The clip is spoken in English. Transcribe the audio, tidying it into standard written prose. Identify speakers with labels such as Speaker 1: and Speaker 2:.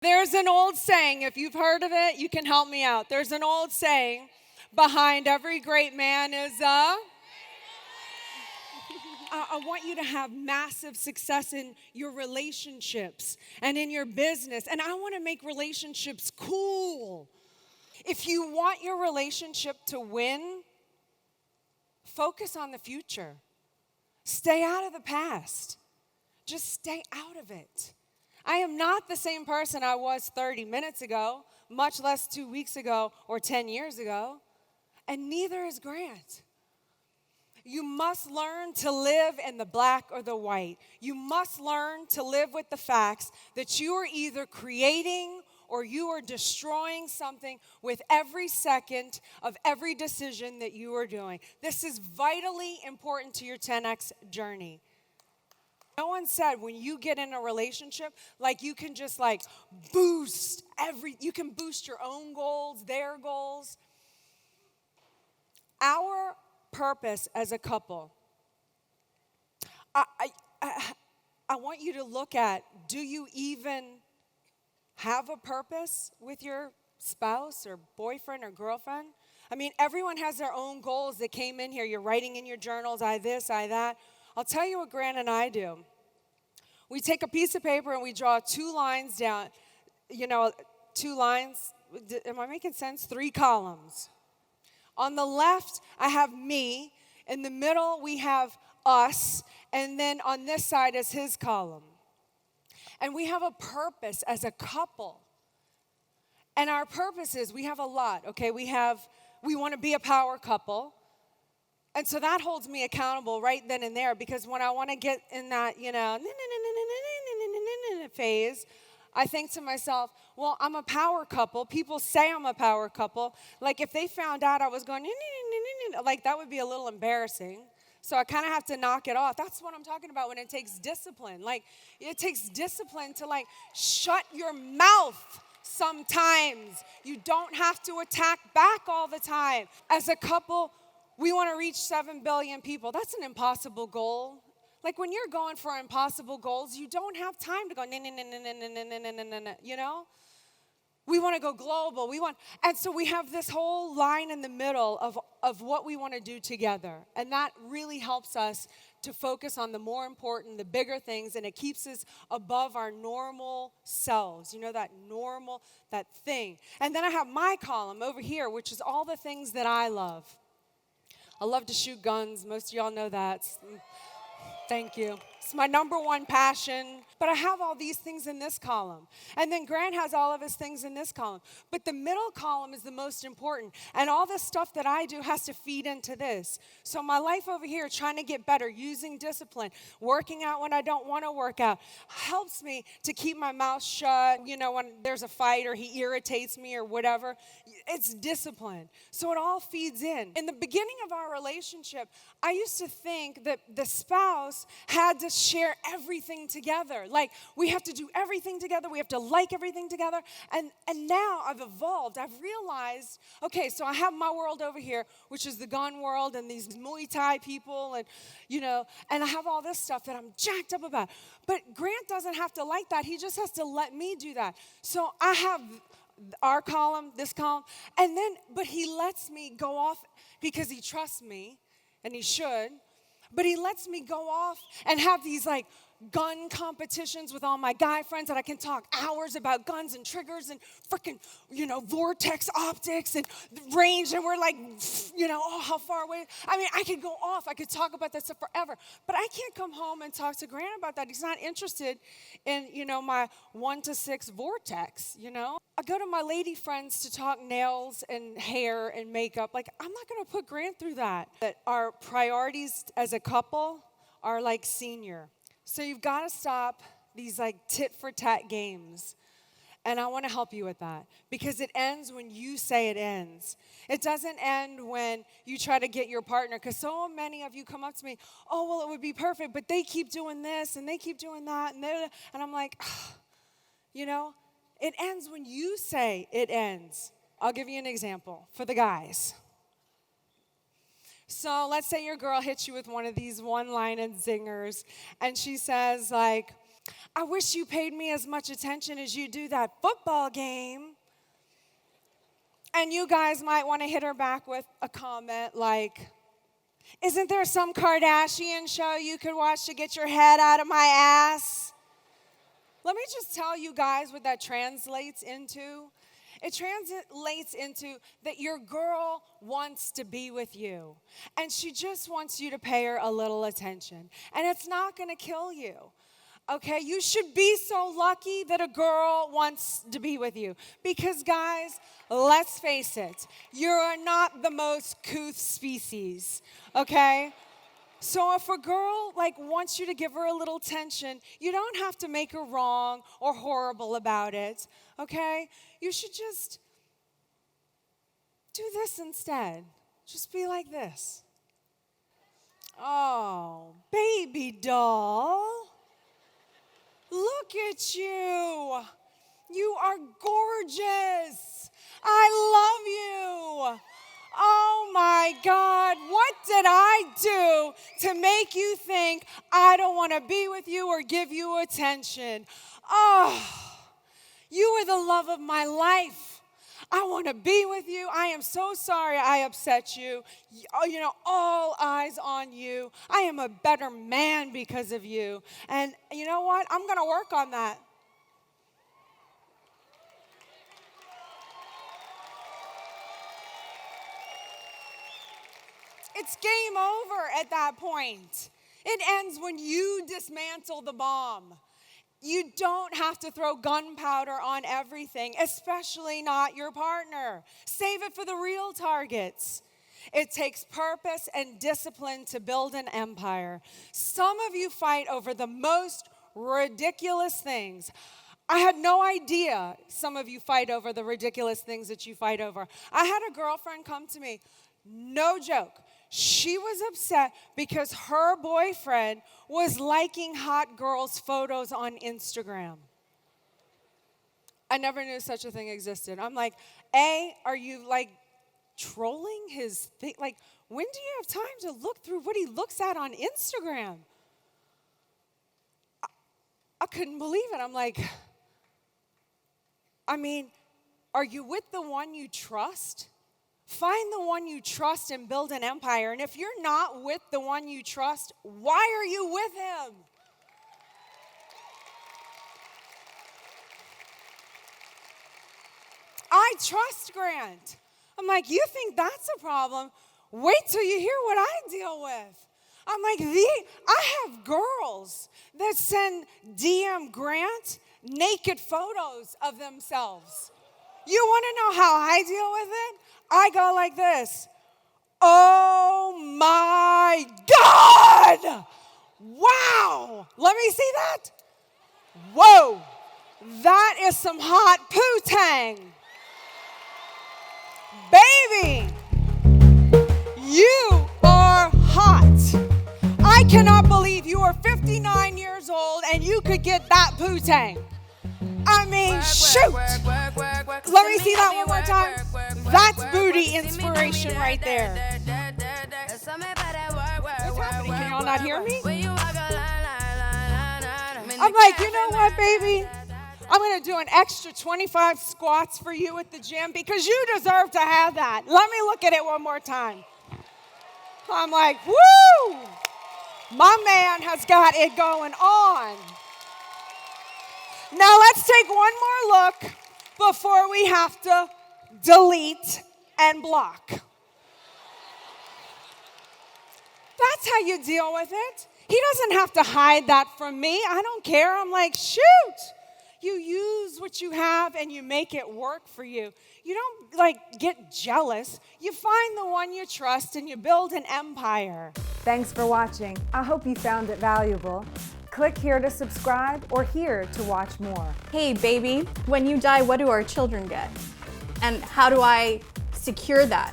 Speaker 1: There's an old saying, if you've heard of it, you can help me out. There's an old saying, behind every great man is a... I want you to have massive success in your relationships and in your business. And I want to make relationships cool. If you want your relationship to win, focus on the future. Stay out of the past. Just stay out of it. I am not the same person I was 30 minutes ago, much less 2 weeks ago or 10 years ago. And neither is Grant. You must learn to live in the black or the white. You must learn to live with the facts that you are either creating or you are destroying something with every second of every decision that you are doing. This is vitally important to your 10X journey. No one said when you get in a relationship, like you can just like you can boost your own goals, their goals. Our purpose as a couple, I want you to look at, do you even have a purpose with your spouse or boyfriend or girlfriend? I mean, everyone has their own goals that came in here. You're writing in your journals, I this, I that. I'll tell you what Grant and I do. We take a piece of paper and we draw 2 lines down, 2 lines. Am I making sense? 3 columns. On the left, I have me. In the middle, we have us. And then on this side is his column. And we have a purpose as a couple. And our purpose is, we have a lot, okay? We want to be a power couple. And so that holds me accountable right then and there, because when I want to get in that, phase, I think to myself, well, I'm a power couple. People say I'm a power couple. Like if they found out I was going, like that would be a little embarrassing. So I kind of have to knock it off. That's what I'm talking about when it takes discipline. Like it takes discipline to like shut your mouth sometimes. You don't have to attack back all the time. As a couple, we want to reach 7 billion people. That's an impossible goal. Like when you're going for impossible goals, you don't have time to go, you know? We want to go global. And so we have this whole line in the middle of what we want to do together. And that really helps us to focus on the more important, the bigger things, and it keeps us above our normal selves. You know, that thing. And then I have my column over here, which is all the things that I love. I love to shoot guns. Most of y'all know that. Thank you. It's my number one passion. But I have all these things in this column. And then Grant has all of his things in this column. But the middle column is the most important. And all the stuff that I do has to feed into this. So my life over here, trying to get better, using discipline, working out when I don't want to work out, helps me to keep my mouth shut. You know, when there's a fight or he irritates me or whatever, it's discipline. So it all feeds in. In the beginning of our relationship, I used to think that the spouse had to share everything together. Like, we have to do everything together. We have to like everything together. And now I've evolved. I've realized, okay, so I have my world over here, which is the gun world and these Muay Thai people and, and I have all this stuff that I'm jacked up about. But Grant doesn't have to like that. He just has to let me do that. So I have our column, this column, but he lets me go off because he trusts me, and he should. But he lets me go off and have these like gun competitions with all my guy friends that I can talk hours about guns and triggers and freaking, vortex optics and range. And we're like, how far away? I mean, I could go off. I could talk about that stuff forever. But I can't come home and talk to Grant about that. He's not interested in, my 1 to 6 vortex, I go to my lady friends to talk nails and hair and makeup. Like, I'm not going to put Grant through that. That our priorities as a couple are like senior. So you've got to stop these like tit for tat games. And I want to help you with that because it ends when you say it ends. It doesn't end when you try to get your partner, because so many of you come up to me, oh, well, it would be perfect, but they keep doing this and they keep doing that. And I'm like, it ends when you say it ends. I'll give you an example for the guys. So let's say your girl hits you with one of these one-line zingers, and she says like, I wish you paid me as much attention as you do that football game. And you guys might want to hit her back with a comment like, isn't there some Kardashian show you could watch to get your head out of my ass? Let me just tell you guys what that translates into. It translates into that your girl wants to be with you. And she just wants you to pay her a little attention. And it's not going to kill you. Okay, you should be so lucky that a girl wants to be with you. Because guys, let's face it, you're not the most couth species, okay? So if a girl wants you to give her a little attention, you don't have to make her wrong or horrible about it, okay? You should just do this instead. Just be like this. Oh, baby doll. Look at you. You are gorgeous. I love you. Oh my God, what did I do to make you think I don't want to be with you or give you attention? Oh, you are the love of my life. I want to be with you. I am so sorry I upset you. You know, all eyes on you. I am a better man because of you. And you know what? I'm going to work on that. It's game over at that point. It ends when you dismantle the bomb. You don't have to throw gunpowder on everything, especially not your partner. Save it for the real targets. It takes purpose and discipline to build an empire. Some of you fight over the most ridiculous things. I had no idea some of you fight over the ridiculous things that you fight over. I had a girlfriend come to me, no joke. She was upset because her boyfriend was liking hot girls' photos on Instagram. I never knew such a thing existed. I'm like, A, are you trolling his thing? When do you have time to look through what he looks at on Instagram? I couldn't believe it. I'm like, are you with the one you trust? Find the one you trust and build an empire. And if you're not with the one you trust, why are you with him? I trust Grant. I'm like, you think that's a problem? Wait till you hear what I deal with. I'm like, I have girls that send DM Grant naked photos of themselves. You want to know how I deal with it? I go like this. Oh my God! Wow! Let me see that. Whoa! That is some hot poo-tang. Baby, you are hot. I cannot believe you are 59 years old and you could get that poo-tang. Shoot. Let me see that one more time. That's booty inspiration right there. What's happening? Can y'all not hear me? I'm like, you know what, baby? I'm going to do an extra 25 squats for you at the gym because you deserve to have that. Let me look at it one more time. I'm like, woo! My man has got it going on. Now let's take one more look before we have to delete and block. That's how you deal with it. He doesn't have to hide that from me. I don't care. I'm like, shoot. You use what you have and you make it work for you. You don't get jealous. You find the one you trust and you build an empire.
Speaker 2: Thanks for watching. I hope you found it valuable. Click here to subscribe or here to watch more.
Speaker 3: Hey baby, when you die, what do our children get? And how do I secure that?